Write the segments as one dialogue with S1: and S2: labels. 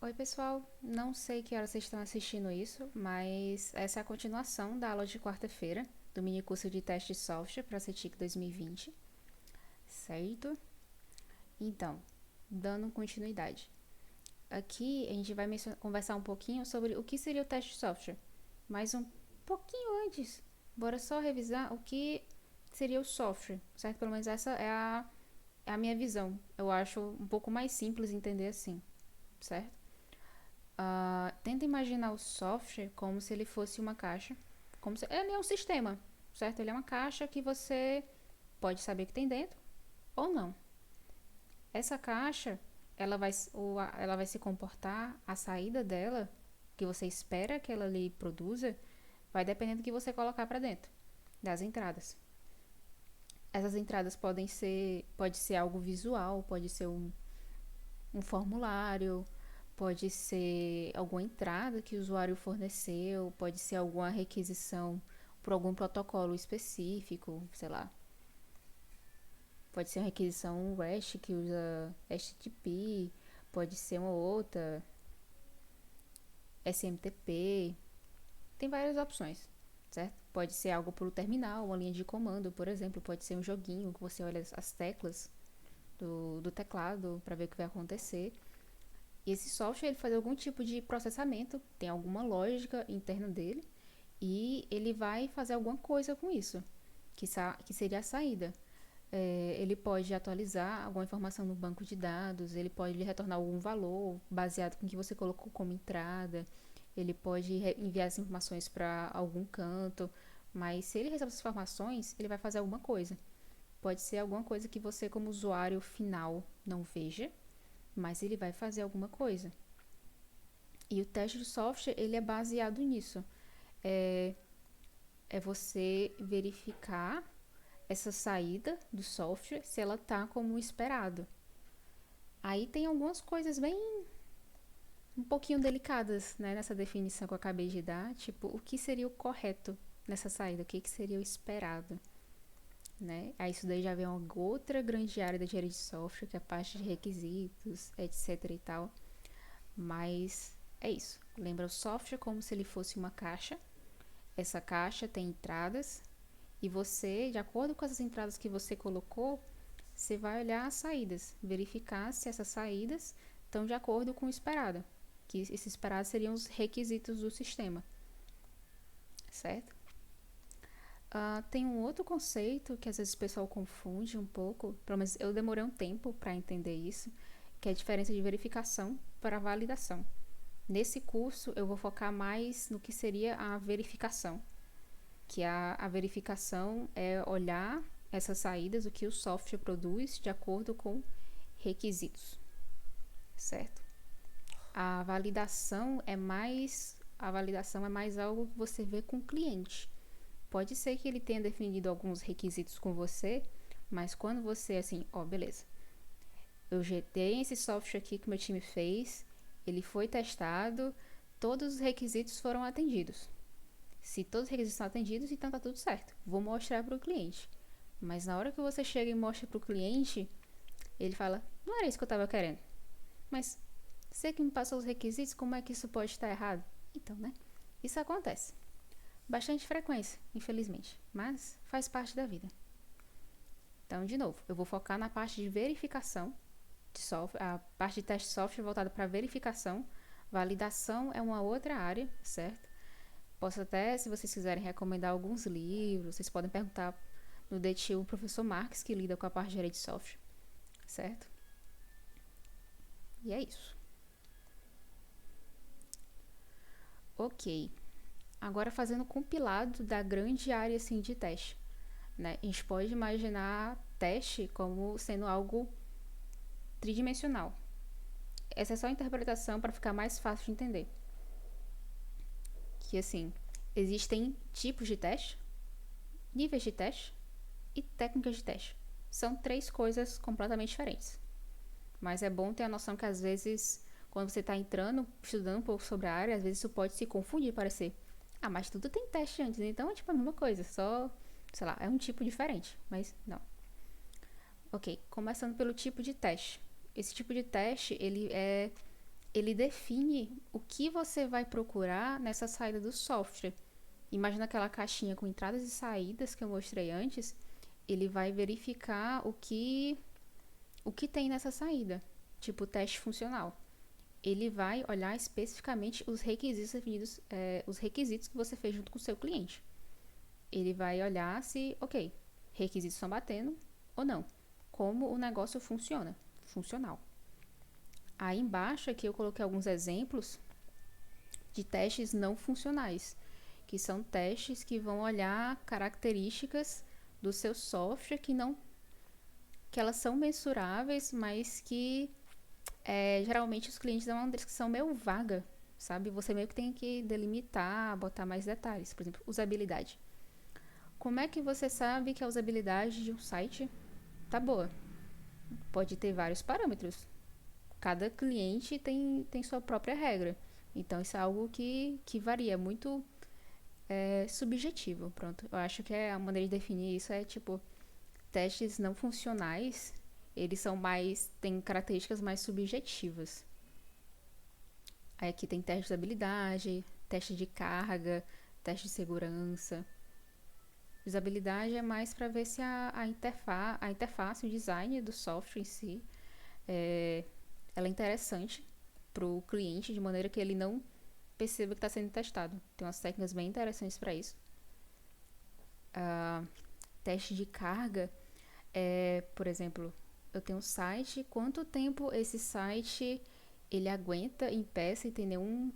S1: Oi, pessoal. Não sei que hora vocês estão assistindo isso, mas essa é a continuação da aula de quarta-feira do mini curso de teste de software para a CETIC 2020, certo? Então, dando continuidade. Aqui a gente vai conversar um pouquinho sobre o que seria o teste de software, mas um pouquinho antes, bora só revisar o que seria o software, certo? Pelo menos essa é a minha visão. Eu acho um pouco mais simples entender assim, certo? Tenta imaginar o software como se ele fosse uma caixa. Como se ele é um sistema, certo? Ele é uma caixa que você pode saber o que tem dentro ou não. Essa caixa, ela vai se comportar, a saída dela, que você espera que ela lhe produza, vai depender do que você colocar para dentro, das entradas. Essas entradas pode ser algo visual, pode ser um formulário, pode ser alguma entrada que o usuário forneceu, pode ser alguma requisição por algum protocolo específico, sei lá. Pode ser uma requisição REST que usa HTTP, pode ser uma outra, SMTP. Tem várias opções, certo? Pode ser algo por terminal, uma linha de comando, por exemplo. Pode ser um joguinho que você olha as teclas do teclado para ver o que vai acontecer. E esse software ele faz algum tipo de processamento, tem alguma lógica interna dele, e ele vai fazer alguma coisa com isso, que seria a saída. Ele pode atualizar alguma informação no banco de dados, ele pode lhe retornar algum valor baseado com o que você colocou como entrada, ele pode enviar as informações para algum canto, mas se ele receber essas informações, ele vai fazer alguma coisa. Pode ser alguma coisa que você, como usuário final, não veja, mas ele vai fazer alguma coisa. E o teste de software, ele é baseado nisso. É, é você verificar essa saída do software se ela tá como esperado. Aí tem algumas coisas bem um pouquinho delicadas, né, nessa definição que eu acabei de dar, tipo, o que seria o correto nessa saída, o que seria o esperado, né? Aí isso daí já vem uma outra grande área da engenharia de software, que é a parte de requisitos, etc e tal. Mas é isso. Lembra o software como se ele fosse uma caixa. Essa caixa tem entradas e você, de acordo com as entradas que você colocou, você vai olhar as saídas, verificar se essas saídas estão de acordo com o esperado, que esses esperados seriam os requisitos do sistema, certo? Tem um outro conceito que às vezes o pessoal confunde um pouco, pelo menos eu demorei um tempo para entender isso, que é a diferença de verificação para validação. Nesse curso eu vou focar mais no que seria a verificação, que a verificação é olhar essas saídas, o que o software produz de acordo com requisitos, certo? A validação é mais algo que você vê com o cliente. Pode ser que ele tenha definido alguns requisitos com você, mas quando você assim, beleza, eu tenho esse software aqui que meu time fez, ele foi testado, todos os requisitos foram atendidos. Se todos os requisitos são atendidos, então tá tudo certo. Vou mostrar para o cliente. Mas na hora que você chega e mostra para o cliente, ele fala, não era isso que eu estava querendo. Mas você que me passou os requisitos, como é que isso pode estar errado? Então, né? Isso acontece. Bastante frequência, infelizmente. Mas faz parte da vida. Então, de novo, eu vou focar na parte de verificação de software, a parte de teste de software voltada para verificação. Validação é uma outra área, certo? Posso até, se vocês quiserem, recomendar alguns livros. Vocês podem perguntar no DTU o professor Marques, que lida com a parte de engenharia de software, certo? E é isso. Ok. Agora fazendo compilado da grande área assim, de teste. Né? A gente pode imaginar teste como sendo algo tridimensional. Essa é só a interpretação para ficar mais fácil de entender. Que assim, existem tipos de teste, níveis de teste e técnicas de teste. São três coisas completamente diferentes. Mas é bom ter a noção que às vezes, quando você está entrando, estudando um pouco sobre a área, às vezes isso pode se confundir e parecer, mas tudo tem teste antes, então é tipo a mesma coisa, só, sei lá, é um tipo diferente, mas não. Ok, começando pelo tipo de teste. Esse tipo de teste, ele é ele define o que você vai procurar nessa saída do software. Imagina aquela caixinha com entradas e saídas que eu mostrei antes. Ele vai verificar o que tem nessa saída, tipo teste funcional. Ele vai olhar especificamente os requisitos definidos, os requisitos que você fez junto com o seu cliente. Ele vai olhar se, ok, requisitos estão batendo ou não. Como o negócio funciona, funcional. Aí embaixo aqui eu coloquei alguns exemplos de testes não funcionais, que são testes que vão olhar características do seu software que elas são mensuráveis, mas que geralmente os clientes dão uma descrição meio vaga, sabe? Você meio que tem que delimitar, botar mais detalhes. Por exemplo, usabilidade. Como é que você sabe que a usabilidade de um site tá boa? Pode ter vários parâmetros. Cada cliente tem sua própria regra. Então, isso é algo que varia, muito subjetivo. Pronto. Eu acho que a maneira de definir isso é tipo, testes não funcionais, eles são mais, têm características mais subjetivas. Aí aqui tem teste de habilidade, teste de carga, teste de segurança. Usabilidade é mais para ver se a interface, o design do software em si, é, ela é interessante para o cliente, de maneira que ele não perceba que está sendo testado. Tem umas técnicas bem interessantes para isso. Teste de carga por exemplo, eu tenho um site, quanto tempo esse site ele aguenta em pé sem ter nenhum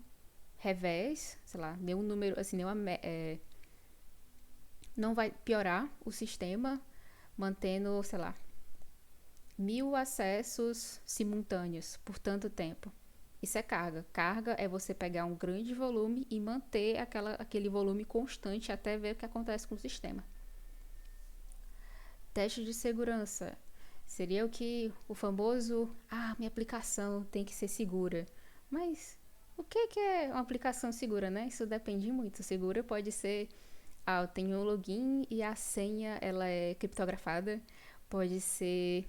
S1: revés, sei lá, nenhum número, assim, não vai piorar o sistema mantendo, sei lá, 1.000 acessos simultâneos por tanto tempo. Isso é carga. Carga é você pegar um grande volume e manter aquele volume constante até ver o que acontece com o sistema. Teste de segurança seria o famoso, minha aplicação tem que ser segura. Mas o que é uma aplicação segura, né? Isso depende muito. Segura pode ser, eu tenho um login e a senha ela é criptografada. Pode ser,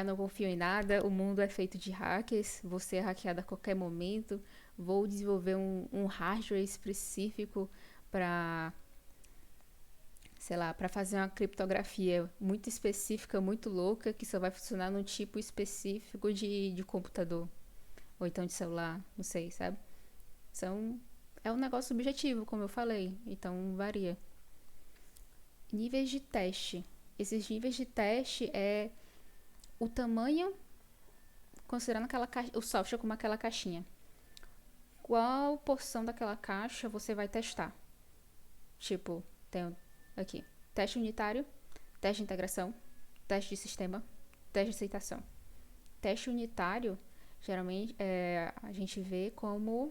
S1: não confio em nada, o mundo é feito de hackers, vou ser hackeado a qualquer momento, vou desenvolver um hardware específico para, sei lá, para fazer uma criptografia muito específica, muito louca, que só vai funcionar num tipo específico de computador. Ou então de celular, não sei, sabe? É um negócio subjetivo, como eu falei, então varia. Níveis de teste. Esses níveis de teste é o tamanho, considerando o software como aquela caixinha. Qual porção daquela caixa você vai testar? Tipo, tem aqui, teste unitário, teste de integração, teste de sistema, teste de aceitação. Teste unitário, geralmente, a gente vê como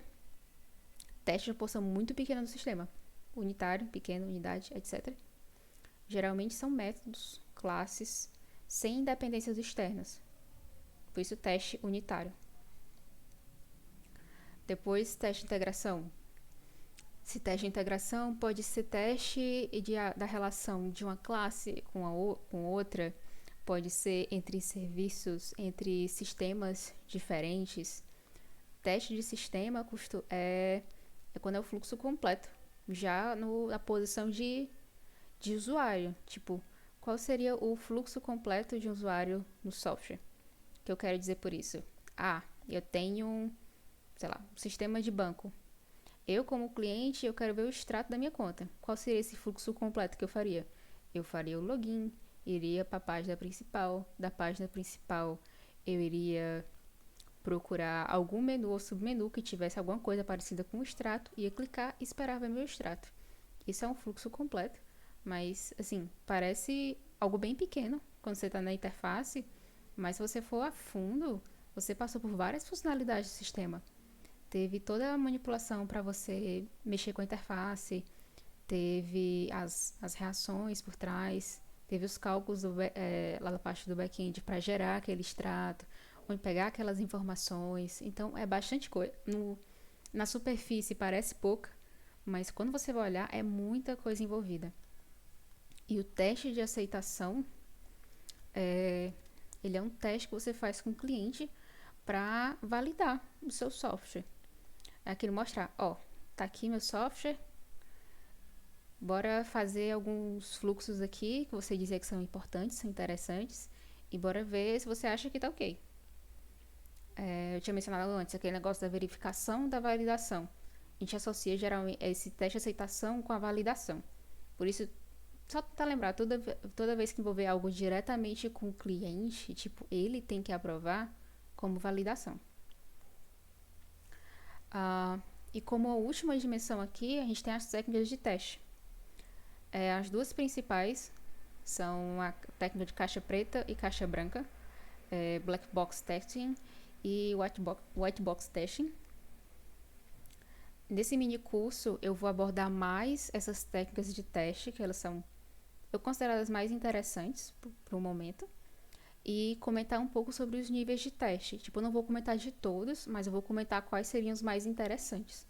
S1: teste de uma porção muito pequena do sistema. Unitário, pequeno, unidade, etc. Geralmente são métodos, classes, sem dependências externas. Por isso, teste unitário. Depois, teste de integração. Esse teste de integração pode ser teste da relação de uma classe com outra, pode ser entre serviços, entre sistemas diferentes. Teste de sistema é quando é o fluxo completo, já na posição de usuário. Tipo, qual seria o fluxo completo de um usuário no software? O que eu quero dizer por isso? Eu tenho, sei lá, um sistema de banco. Eu, como cliente, eu quero ver o extrato da minha conta. Qual seria esse fluxo completo que eu faria? Eu faria o login, iria para a página principal. Da página principal, eu iria procurar algum menu ou submenu que tivesse alguma coisa parecida com o extrato, ia clicar e esperar ver meu extrato. Isso é um fluxo completo, mas, assim, parece algo bem pequeno quando você está na interface, mas se você for a fundo, você passou por várias funcionalidades do sistema. Teve toda a manipulação para você mexer com a interface, teve as reações por trás, teve os cálculos lá da parte do back-end para gerar aquele extrato, onde pegar aquelas informações. Então, é bastante coisa. Na superfície parece pouca, mas quando você vai olhar, é muita coisa envolvida. E o teste de aceitação, ele é um teste que você faz com o cliente para validar o seu software. É aquilo mostrar, ó, tá aqui meu software, bora fazer alguns fluxos aqui que você dizer que são importantes, são interessantes, e bora ver se você acha que tá ok. Eu tinha mencionado antes aquele negócio da verificação da validação. A gente associa geralmente esse teste de aceitação com a validação. Por isso, só tentar lembrar, toda vez que envolver algo diretamente com o cliente, tipo, ele tem que aprovar como validação. E como última dimensão aqui, a gente tem as técnicas de teste. As duas principais são a técnica de caixa preta e caixa branca, black box testing e white box testing. Nesse mini curso eu vou abordar mais essas técnicas de teste, que elas são eu considero as mais interessantes para o momento, e comentar um pouco sobre os níveis de teste. Tipo, eu não vou comentar de todos, mas eu vou comentar quais seriam os mais interessantes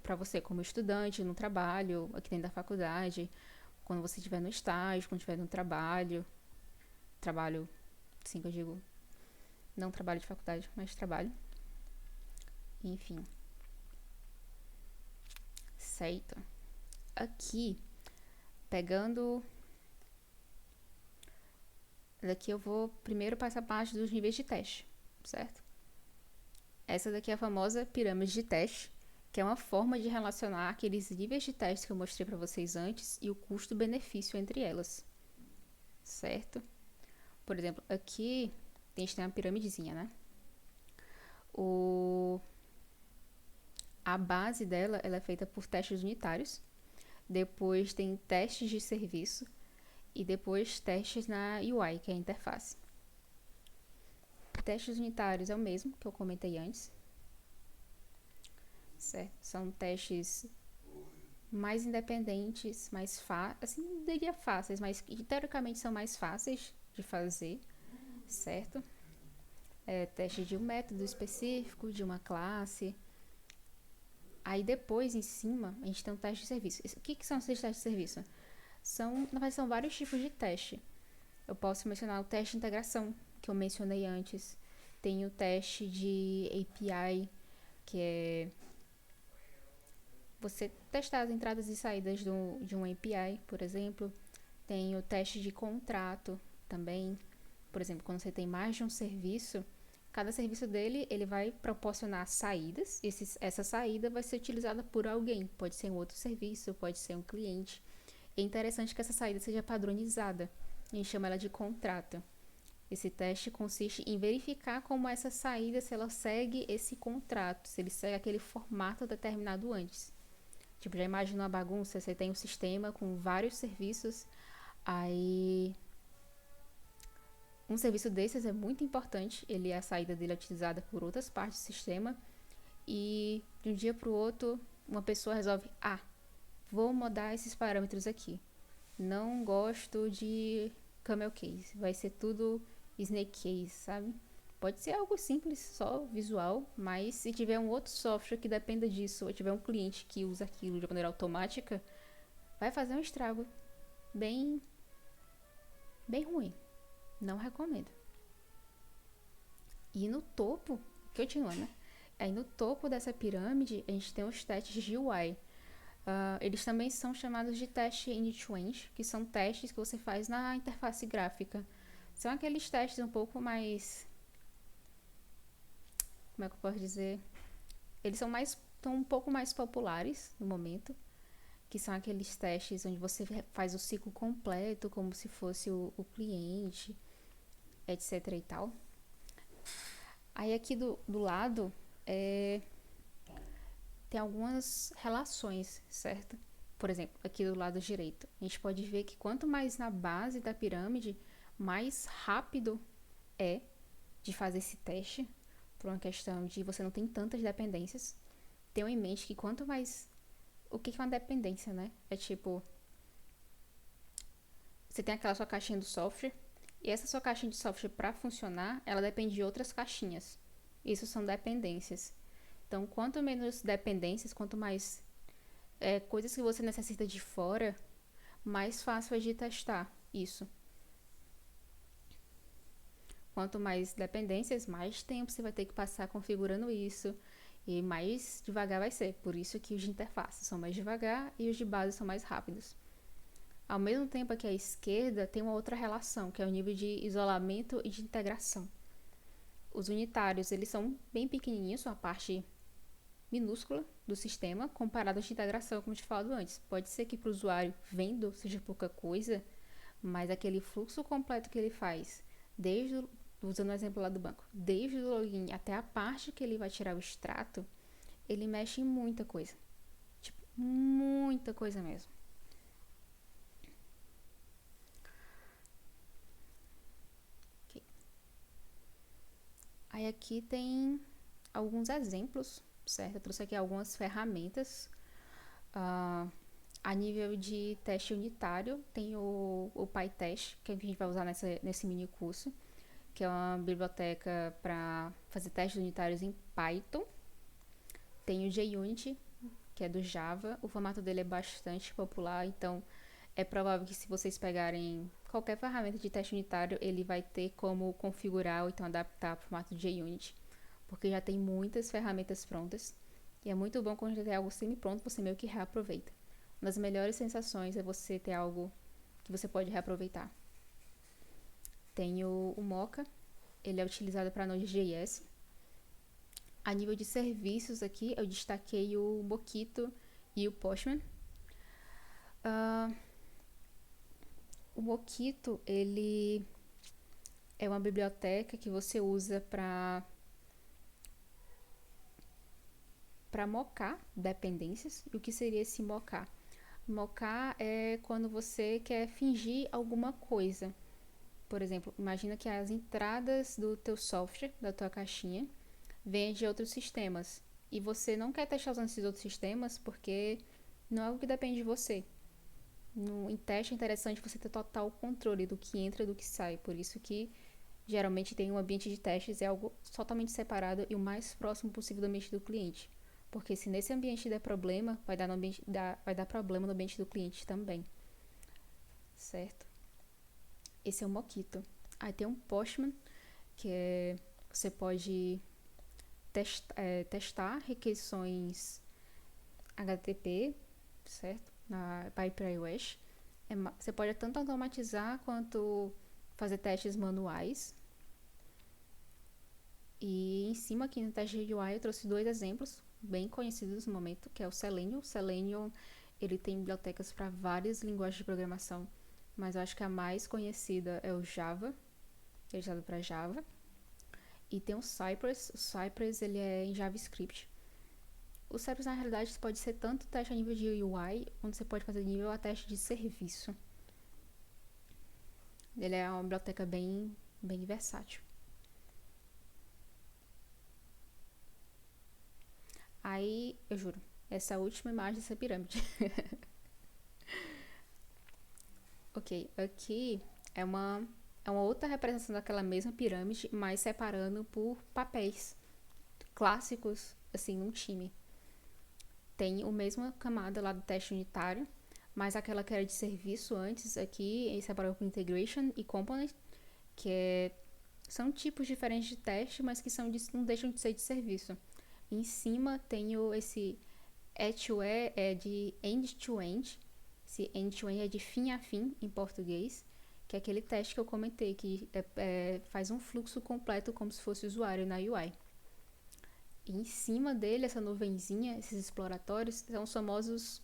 S1: para você como estudante, no trabalho, aqui dentro da faculdade, quando você estiver no estágio, quando estiver no trabalho, sim que eu digo, não trabalho de faculdade, mas trabalho, enfim. Certo. Aqui, pegando... Daqui eu vou primeiro para essa parte dos níveis de teste, certo? Essa daqui é a famosa pirâmide de teste, que é uma forma de relacionar aqueles níveis de teste que eu mostrei para vocês antes e o custo-benefício entre elas, certo? Por exemplo, aqui a gente tem uma piramidezinha, né? A base dela ela é feita por testes unitários, depois tem testes de serviço e depois testes na UI, que é a interface. Testes unitários é o mesmo que eu comentei antes, certo? São testes mais independentes, mais fáceis, assim, não diria fáceis, mas que teoricamente são mais fáceis de fazer, certo? Teste de um método específico, de uma classe. Aí depois, em cima, a gente tem um teste de serviço. O que são esses testes de serviço? Na verdade, são vários tipos de teste. Eu posso mencionar o teste de integração, que eu mencionei antes. Tem o teste de API, que é você testar as entradas e saídas de um API, por exemplo. Tem o teste de contrato também. Por exemplo, quando você tem mais de um serviço, cada serviço dele ele vai proporcionar saídas. Essa saída vai ser utilizada por alguém. Pode ser um outro serviço, pode ser um cliente. É interessante que essa saída seja padronizada. A gente chama ela de contrato. Esse teste consiste em verificar como essa saída, se ela segue esse contrato, se ele segue aquele formato determinado antes. Tipo, já imagina uma bagunça, você tem um sistema com vários serviços, aí um serviço desses é muito importante, a saída dele é utilizada por outras partes do sistema, e de um dia para o outro, uma pessoa resolve, vou mudar esses parâmetros aqui. Não gosto de camel case, vai ser tudo snake case, sabe? Pode ser algo simples, só visual, mas se tiver um outro software que dependa disso, ou tiver um cliente que usa aquilo de maneira automática, vai fazer um estrago bem ruim. Não recomendo. E no topo, continuando, né? Aí no topo dessa pirâmide, a gente tem os testes de UI. Eles também são chamados de teste end-to-end, que são testes que você faz na interface gráfica. São aqueles testes um pouco mais... Como é que eu posso dizer? Eles são um pouco mais populares no momento, que são aqueles testes onde você faz o ciclo completo, como se fosse o cliente, etc e tal. Aí aqui do lado tem algumas relações, certo? Por exemplo, aqui do lado direito, a gente pode ver que quanto mais na base da pirâmide, mais rápido é de fazer esse teste, por uma questão de você não tem tantas dependências. Tenham em mente que quanto mais... O que é uma dependência, né? É tipo... Você tem aquela sua caixinha do software, e essa sua caixinha de software, para funcionar, ela depende de outras caixinhas. Isso são dependências. Então, quanto menos dependências, quanto mais coisas que você necessita de fora, mais fácil é de testar isso. Quanto mais dependências, mais tempo você vai ter que passar configurando isso e mais devagar vai ser. Por isso que os de interface são mais devagar e os de base são mais rápidos. Ao mesmo tempo que a esquerda tem uma outra relação, que é o nível de isolamento e de integração. Os unitários, eles são bem pequenininhos, são a parte minúscula do sistema, comparado aos de integração, como eu te falado antes. Pode ser que para o usuário vendo seja pouca coisa, mas aquele fluxo completo que ele faz, usando o exemplo lá do banco, desde o login até a parte que ele vai tirar o extrato, ele mexe em muita coisa. Tipo, muita coisa mesmo. Okay. Aí aqui tem alguns exemplos, certo? Eu trouxe aqui algumas ferramentas. A nível de teste unitário, tem o PyTest, que a gente vai usar nesse mini curso, que é uma biblioteca para fazer testes unitários em Python. Tem o JUnity, que é do Java. O formato dele é bastante popular, então é provável que se vocês pegarem qualquer ferramenta de teste unitário, ele vai ter como configurar ou então adaptar para o formato de JUnity, porque já tem muitas ferramentas prontas. E é muito bom quando já tem algo semi-pronto, você meio que reaproveita. Uma das melhores sensações é você ter algo que você pode reaproveitar. Tem o Mocha, ele é utilizado para Node.js. A nível de serviços aqui, eu destaquei o Mockito e o Postman. O Mockito, ele é uma biblioteca que você usa para mocar dependências. E o que seria esse mocar? Mocar é quando você quer fingir alguma coisa. Por exemplo, imagina que as entradas do teu software, da tua caixinha, vêm de outros sistemas. E você não quer testar usando esses outros sistemas porque não é algo que depende de você. Em teste é interessante você ter total controle do que entra e do que sai. Por isso que geralmente tem um ambiente de testes, é algo totalmente separado e o mais próximo possível do ambiente do cliente. Porque se nesse ambiente der problema, vai dar problema no ambiente do cliente também. Certo? Esse é o Mockito. Aí tem um Postman, que você pode testar requisições HTTP, certo? Na PyPyWash. Você pode tanto automatizar quanto fazer testes manuais. E em cima aqui no teste de UI eu trouxe dois exemplos bem conhecidos no momento, que é o Selenium. O Selenium, ele tem bibliotecas para várias linguagens de programação, mas eu acho que a mais conhecida é o Java, que é usado para Java. E tem o Cypress. O Cypress, ele é em JavaScript. O Cypress, na realidade, pode ser tanto teste a nível de UI, onde você pode fazer nível a teste de serviço. Ele é uma biblioteca bem versátil. Aí, eu juro, essa é a última imagem dessa pirâmide. Ok, aqui é uma outra representação daquela mesma pirâmide, mas separando por papéis clássicos, assim, num time. Tem a mesma camada lá do teste unitário, mas aquela que era de serviço antes, aqui separou por integration e component, que são tipos diferentes de teste, mas que não deixam de ser de serviço. Em cima tem esse end-to-end, é de end-to-end. Esse end-to-end é de fim a fim, em português, que é aquele teste que eu comentei, que faz um fluxo completo como se fosse o usuário na UI. E em cima dele, essa nuvenzinha, esses exploratórios, são os famosos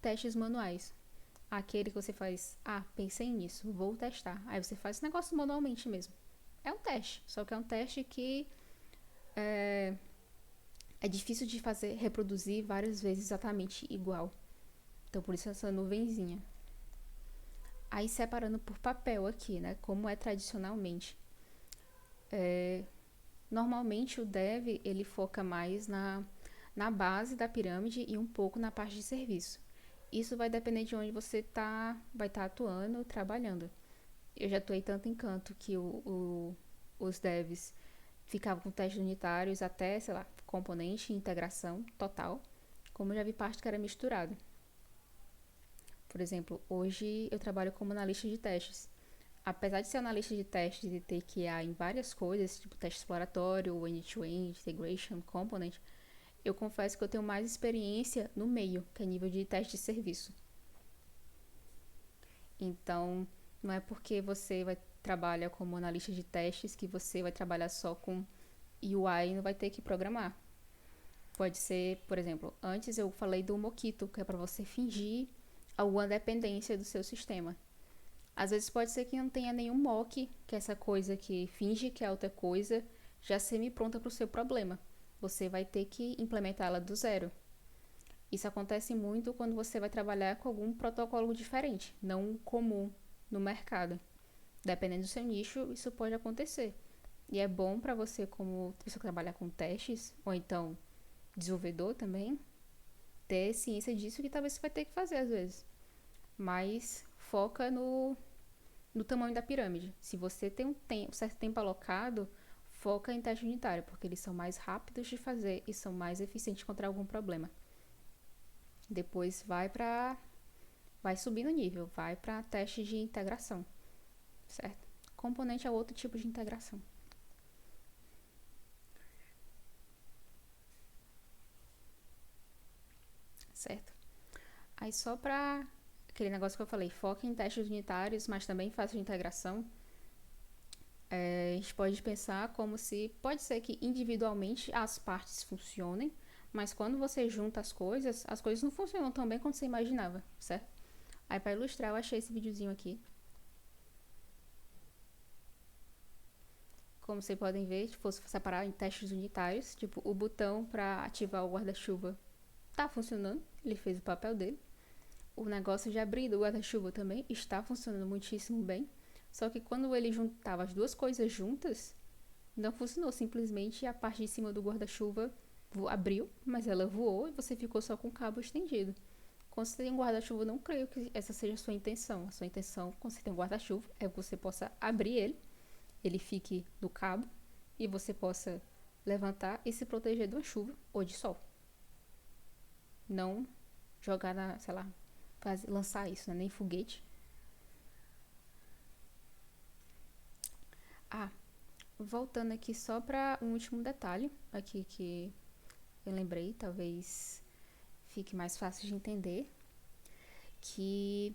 S1: testes manuais. Aquele que você faz, pensei nisso, vou testar. Aí você faz esse negócio manualmente mesmo. É um teste, só que é um teste que é difícil de reproduzir várias vezes exatamente igual. Então, por isso essa nuvenzinha. Aí, separando por papel aqui, né? Como é tradicionalmente. Normalmente, o dev, ele foca mais na base da pirâmide e um pouco na parte de serviço. Isso vai depender de onde você vai estar atuando, trabalhando. Eu já atuei tanto em canto que os devs ficavam com testes unitários até, sei lá, componente, integração total, como eu já vi parte que era misturado. Por exemplo, hoje eu trabalho como analista de testes. apesar de ser analista de testes e ter que ir em várias coisas, tipo teste exploratório, end-to-end, integration, component, eu confesso que eu tenho mais experiência no meio, que é nível de teste de serviço. Então, não é porque você vai trabalhar como analista de testes que você vai trabalhar só com UI e não vai ter que programar. Pode ser, por exemplo, antes eu falei do Mockito, que é para você fingir alguma dependência do seu sistema. Às vezes pode ser que não tenha nenhum mock, que é essa coisa que finge que é outra coisa, já semi-pronta para o seu problema. Você vai ter que implementá-la do zero. Isso acontece muito quando você vai trabalhar com algum protocolo diferente, não comum no mercado. Dependendo do seu nicho, isso pode acontecer. E é bom para você, como você trabalhar com testes, ou então desenvolvedor também, ter ciência disso que talvez você vai ter que fazer às vezes. Mas foca no tamanho da pirâmide. Se você tem um certo tempo alocado, foca em teste unitário, porque eles são mais rápidos de fazer e são mais eficientes contra algum problema. Depois vai subir no nível, vai para teste de integração, certo? Componente é outro tipo de integração. Certo? Aí só para aquele negócio que eu falei, foca em testes unitários, mas também faça de integração. A gente pode pensar como se pode ser que individualmente as partes funcionem, mas quando você junta as coisas não funcionam tão bem quanto você imaginava, certo? Aí para ilustrar, eu achei esse videozinho aqui. Como vocês podem ver, se fosse separar em testes unitários, tipo, o botão para ativar o guarda-chuva tá funcionando, ele fez o papel dele. O negócio de abrir do guarda-chuva também está funcionando muitíssimo bem. Só que quando ele juntava as duas coisas juntas, não funcionou. Simplesmente a parte de cima do guarda-chuva abriu, mas ela voou e você ficou só com o cabo estendido. Quando você tem um guarda-chuva, não creio que essa seja a sua intenção. A sua intenção, quando você tem um guarda-chuva, é que você possa abrir ele fique no cabo e você possa levantar e se proteger de uma chuva ou de sol. Não jogar na, sei lá, lançar isso, né? Nem foguete. Ah, voltando aqui só para um último detalhe aqui que eu lembrei, talvez fique mais fácil de entender, que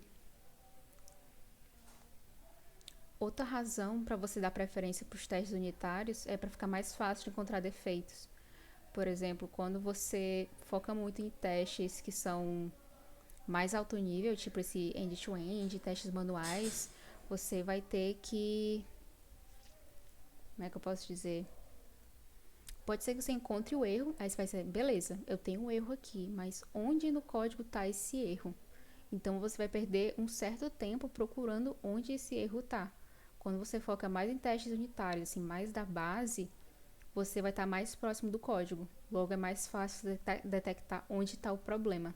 S1: outra razão para você dar preferência para os testes unitários é para ficar mais fácil de encontrar defeitos. Por exemplo, quando você foca muito em testes que são mais alto nível, tipo esse end-to-end, testes manuais, você vai ter que... Como é que eu posso dizer? Pode ser que você encontre o erro, aí você vai dizer, beleza, eu tenho um erro aqui, mas onde no código está esse erro? Então você vai perder um certo tempo procurando onde esse erro está. Quando você foca mais em testes unitários, assim, mais da base, você vai estar mais próximo do código. Logo é mais fácil detectar onde está o problema.